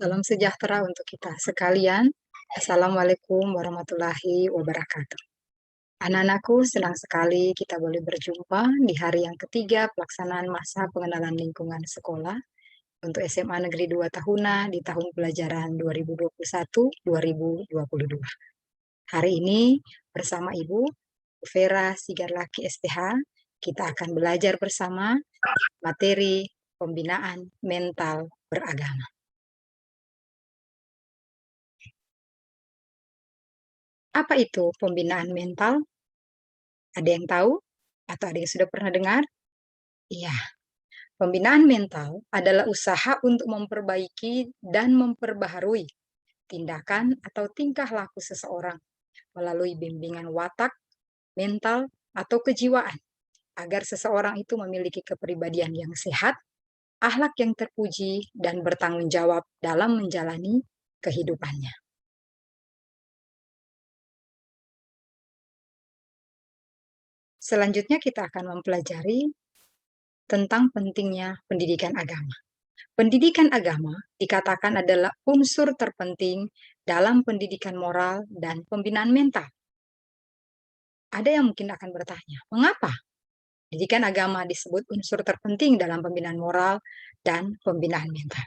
Salam sejahtera untuk kita sekalian. Assalamualaikum warahmatullahi wabarakatuh. Anak-anakku, senang sekali kita boleh berjumpa di hari yang ketiga pelaksanaan masa pengenalan lingkungan sekolah untuk SMA Negeri 2 Tahuna di tahun pelajaran 2021-2022. Hari ini bersama Ibu Vera Sigarlaki STH, kita akan belajar bersama materi pembinaan mental beragama. Apa itu pembinaan mental? Ada yang tahu? Atau ada yang sudah pernah dengar? Iya, pembinaan mental adalah usaha untuk memperbaiki dan memperbaharui tindakan atau tingkah laku seseorang melalui bimbingan watak, mental, atau kejiwaan agar seseorang itu memiliki kepribadian yang sehat, akhlak yang terpuji, dan bertanggung jawab dalam menjalani kehidupannya. Selanjutnya kita akan mempelajari tentang pentingnya pendidikan agama. Pendidikan agama dikatakan adalah unsur terpenting dalam pendidikan moral dan pembinaan mental. Ada yang mungkin akan bertanya, mengapa pendidikan agama disebut unsur terpenting dalam pembinaan moral dan pembinaan mental?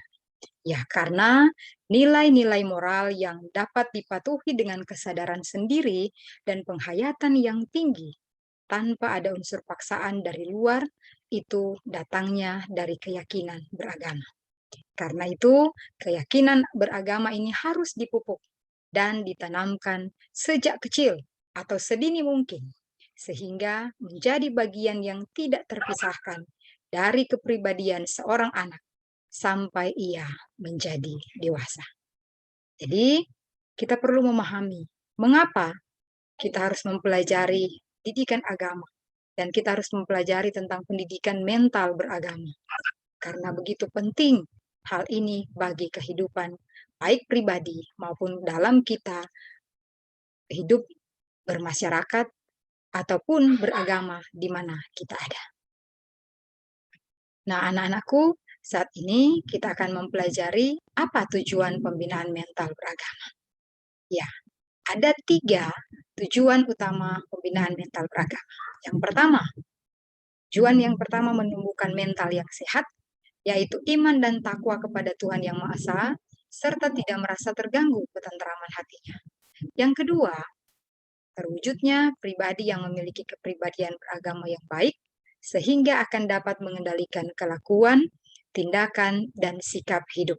Ya, karena nilai-nilai moral yang dapat dipatuhi dengan kesadaran sendiri dan penghayatan yang tinggi tanpa ada unsur paksaan dari luar, itu datangnya dari keyakinan beragama. Karena itu, keyakinan beragama ini harus dipupuk dan ditanamkan sejak kecil atau sedini mungkin, sehingga menjadi bagian yang tidak terpisahkan dari kepribadian seorang anak sampai ia menjadi dewasa. Jadi, kita perlu memahami mengapa kita harus mempelajari pendidikan agama dan kita harus mempelajari tentang pendidikan mental beragama. Karena begitu penting hal ini bagi kehidupan baik pribadi maupun dalam kita hidup bermasyarakat ataupun beragama di mana kita ada. Nah, anak-anakku, saat ini kita akan mempelajari apa tujuan pembinaan mental beragama. Ya, ada 3 tujuan utama pembinaan mental beragama. Yang pertama menumbuhkan mental yang sehat, yaitu iman dan takwa kepada Tuhan Yang Maha Esa, serta tidak merasa terganggu ketenteraman hatinya. Yang kedua, terwujudnya pribadi yang memiliki kepribadian beragama yang baik, sehingga akan dapat mengendalikan kelakuan, tindakan, dan sikap hidup.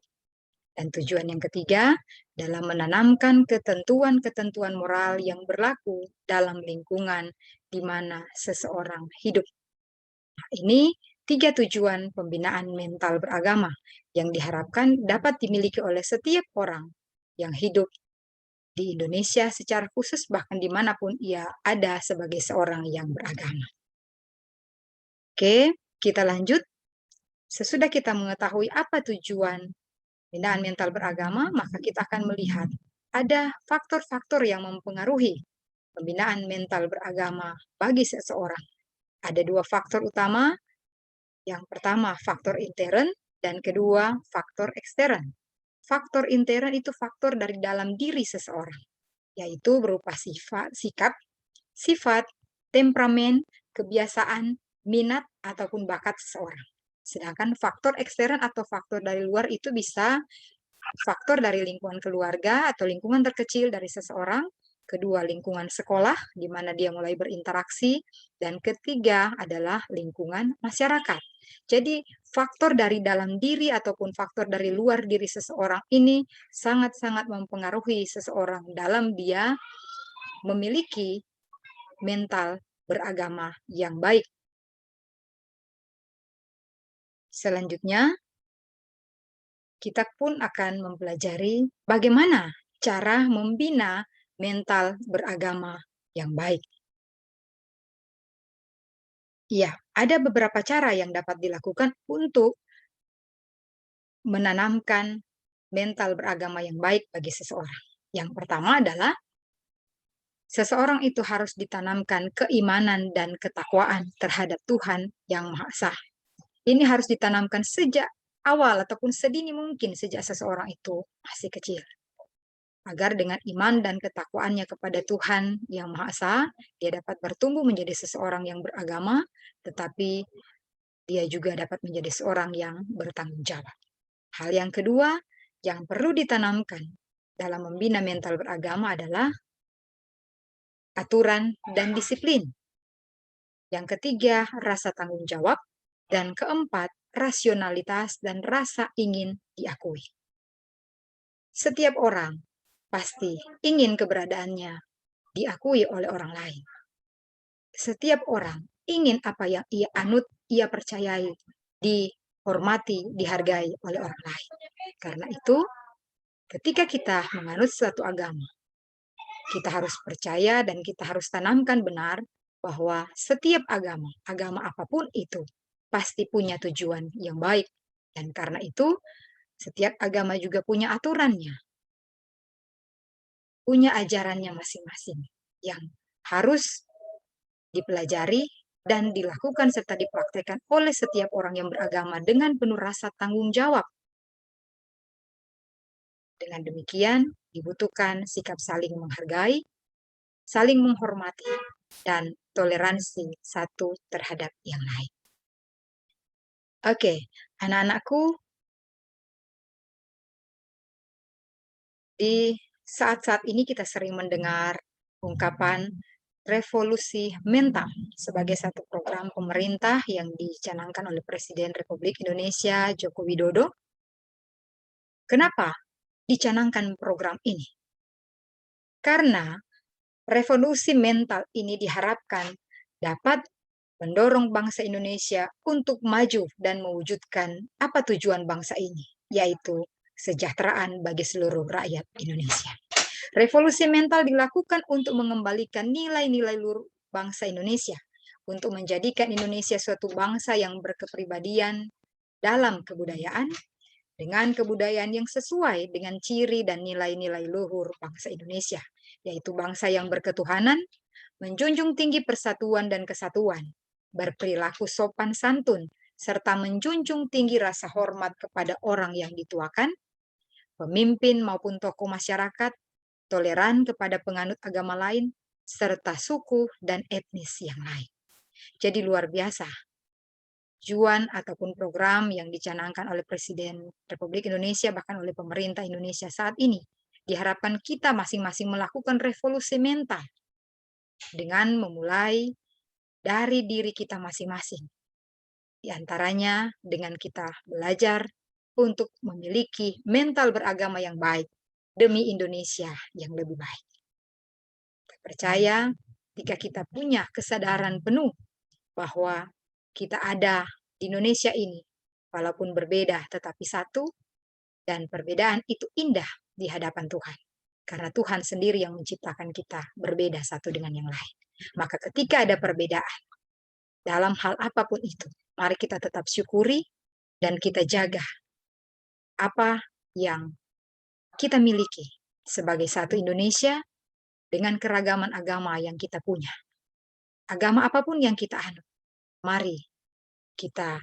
Dan tujuan yang ketiga, dalam menanamkan ketentuan-ketentuan moral yang berlaku dalam lingkungan di mana seseorang hidup. Nah, ini 3 tujuan pembinaan mental beragama yang diharapkan dapat dimiliki oleh setiap orang yang hidup di Indonesia secara khusus, bahkan dimanapun ia ada sebagai seorang yang beragama. Oke, kita lanjut. Sesudah kita mengetahui apa tujuan pembinaan mental beragama, maka kita akan melihat ada faktor-faktor yang mempengaruhi pembinaan mental beragama bagi seseorang. Ada 2 faktor utama. Yang pertama, faktor intern, dan kedua, faktor ekstern. Faktor intern itu faktor dari dalam diri seseorang, yaitu berupa sikap, sifat, temperamen, kebiasaan, minat, ataupun bakat seseorang. Sedangkan faktor ekstern atau faktor dari luar itu bisa faktor dari lingkungan keluarga atau lingkungan terkecil dari seseorang, kedua lingkungan sekolah di mana dia mulai berinteraksi, dan ketiga adalah lingkungan masyarakat. Jadi faktor dari dalam diri ataupun faktor dari luar diri seseorang ini sangat-sangat mempengaruhi seseorang dalam dia memiliki mental beragama yang baik. Selanjutnya, kita pun akan mempelajari bagaimana cara membina mental beragama yang baik. Ya, ada beberapa cara yang dapat dilakukan untuk menanamkan mental beragama yang baik bagi seseorang. Yang pertama adalah seseorang itu harus ditanamkan keimanan dan ketakwaan terhadap Tuhan Yang Maha Esa. Ini harus ditanamkan sejak awal ataupun sedini mungkin sejak seseorang itu masih kecil. Agar dengan iman dan ketakwaannya kepada Tuhan Yang Maha Esa, dia dapat bertumbuh menjadi seseorang yang beragama, tetapi dia juga dapat menjadi seorang yang bertanggung jawab. Hal yang kedua yang perlu ditanamkan dalam membina mental beragama adalah aturan dan disiplin. Yang ketiga, rasa tanggung jawab. Dan keempat, rasionalitas dan rasa ingin diakui. Setiap orang pasti ingin keberadaannya diakui oleh orang lain. Setiap orang ingin apa yang ia anut, ia percayai, dihormati, dihargai oleh orang lain. Karena itu, ketika kita menganut suatu agama, kita harus percaya dan kita harus tanamkan benar bahwa setiap agama, agama apapun itu, pasti punya tujuan yang baik. Dan karena itu, setiap agama juga punya aturannya, punya ajarannya masing-masing yang harus dipelajari dan dilakukan serta dipraktekkan oleh setiap orang yang beragama dengan penuh rasa tanggung jawab. Dengan demikian, dibutuhkan sikap saling menghargai, saling menghormati, dan toleransi satu terhadap yang lain. Oke, anak-anakku, di saat-saat ini kita sering mendengar ungkapan revolusi mental sebagai satu program pemerintah yang dicanangkan oleh Presiden Republik Indonesia Joko Widodo. Kenapa dicanangkan program ini? Karena revolusi mental ini diharapkan dapat mendorong bangsa Indonesia untuk maju dan mewujudkan apa tujuan bangsa ini, yaitu kesejahteraan bagi seluruh rakyat Indonesia. Revolusi mental dilakukan untuk mengembalikan nilai-nilai luhur bangsa Indonesia, untuk menjadikan Indonesia suatu bangsa yang berkepribadian dalam kebudayaan, dengan kebudayaan yang sesuai dengan ciri dan nilai-nilai luhur bangsa Indonesia, yaitu bangsa yang berketuhanan, menjunjung tinggi persatuan dan kesatuan, berperilaku sopan santun, serta menjunjung tinggi rasa hormat kepada orang yang dituakan, pemimpin maupun tokoh masyarakat, toleran kepada penganut agama lain, serta suku dan etnis yang lain. Jadi luar biasa tujuan ataupun program yang dicanangkan oleh Presiden Republik Indonesia, bahkan oleh pemerintah Indonesia saat ini. Diharapkan kita masing-masing melakukan revolusi mental dengan memulai dari diri kita masing-masing. Di antaranya dengan kita belajar untuk memiliki mental beragama yang baik demi Indonesia yang lebih baik. Kita percaya jika kita punya kesadaran penuh bahwa kita ada di Indonesia ini, walaupun berbeda tetapi satu, dan perbedaan itu indah di hadapan Tuhan. Karena Tuhan sendiri yang menciptakan kita berbeda satu dengan yang lain. Maka ketika ada perbedaan, dalam hal apapun itu, mari kita tetap syukuri dan kita jaga apa yang kita miliki sebagai satu Indonesia dengan keragaman agama yang kita punya. Agama apapun yang kita anut, mari kita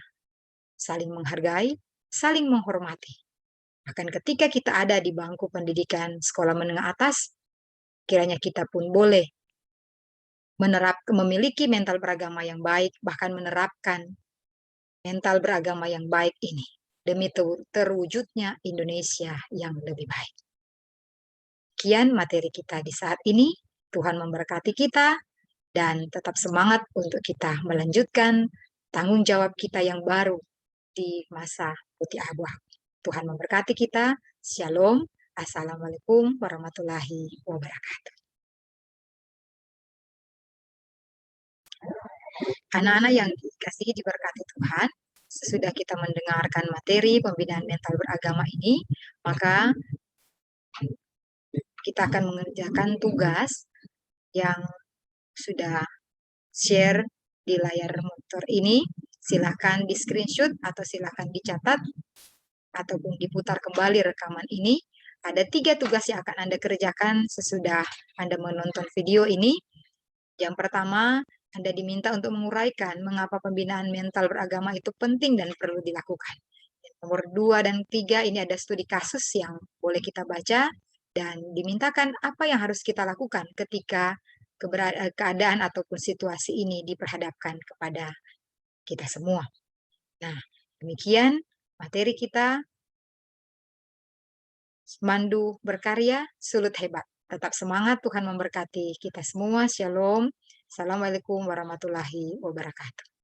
saling menghargai, saling menghormati. Bahkan ketika kita ada di bangku pendidikan sekolah menengah atas, kiranya kita pun boleh memiliki mental beragama yang baik, bahkan menerapkan mental beragama yang baik ini demi terwujudnya Indonesia yang lebih baik. Sekian materi kita di saat ini. Tuhan memberkati kita dan tetap semangat untuk kita melanjutkan tanggung jawab kita yang baru di masa putih abu-abu. Tuhan memberkati kita. Shalom. Assalamualaikum warahmatullahi wabarakatuh. Anak-anak yang dikasihi diberkati Tuhan, sesudah kita mendengarkan materi pembinaan mental beragama ini, maka kita akan mengerjakan tugas yang sudah share di layar monitor ini. Silakan di screenshot atau silakan dicatat ataupun diputar kembali rekaman ini. Ada 3 tugas yang akan Anda kerjakan sesudah Anda menonton video ini. Yang pertama, Anda diminta untuk menguraikan mengapa pembinaan mental beragama itu penting dan perlu dilakukan. Nomor 2 dan 3 ini ada studi kasus yang boleh kita baca dan dimintakan apa yang harus kita lakukan ketika keadaan ataupun situasi ini diperhadapkan kepada kita semua. Nah, demikian materi kita, Mandu berkarya, sulut hebat. Tetap semangat, Tuhan memberkati kita semua. Shalom. Assalamualaikum warahmatullahi wabarakatuh.